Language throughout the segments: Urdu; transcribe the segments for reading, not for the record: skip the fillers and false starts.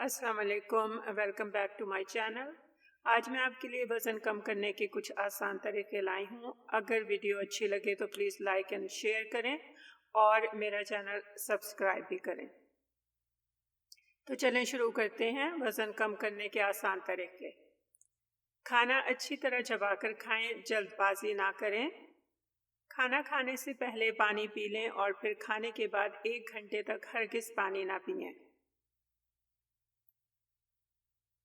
السلام علیکم، welcome back to my channel. آج میں آپ کے لیے وزن کم کرنے کے کچھ آسان طریقے لائی ہوں۔ اگر ویڈیو اچھی لگے تو پلیز لائک اینڈ شیئر کریں اور میرا چینل سبسکرائب بھی کریں۔ تو چلیں شروع کرتے ہیں وزن کم کرنے کے آسان طریقے۔ کھانا اچھی طرح چبا کر کھائیں، جلد بازی نہ کریں۔ کھانا کھانے سے پہلے پانی پی لیں اور پھر کھانے کے بعد 1 گھنٹے تک ہرگز پانی نہ پئیں۔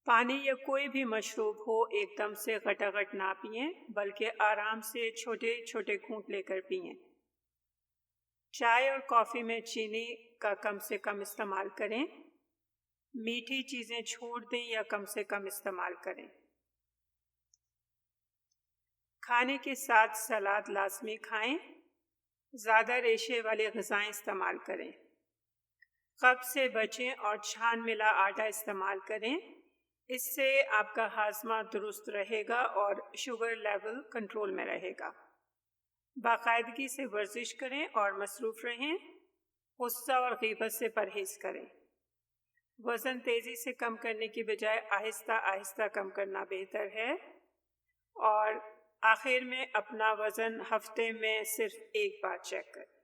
پانی یا کوئی بھی مشروب ہو ایک دم سے غٹاغٹ نہ پئیں، بلکہ آرام سے چھوٹے چھوٹے گھونٹ لے کر پئیں۔ چائے اور کافی میں چینی کا کم سے کم استعمال کریں۔ میٹھی چیزیں چھوڑ دیں یا کم سے کم استعمال کریں۔ کھانے کے ساتھ سلاد لازمی کھائیں۔ زیادہ ریشے والے غذائیں استعمال کریں۔ قبض سے بچیں اور چھان ملا آٹا استعمال کریں۔ اس سے آپ کا ہاضمہ درست رہے گا اور شوگر لیول کنٹرول میں رہے گا۔ باقاعدگی سے ورزش کریں اور مصروف رہیں۔ غصہ اور غیبت سے پرہیز کریں۔ وزن تیزی سے کم کرنے کی بجائے آہستہ آہستہ کم کرنا بہتر ہے۔ اور آخر میں اپنا وزن ہفتے میں صرف 1 بار چیک کریں۔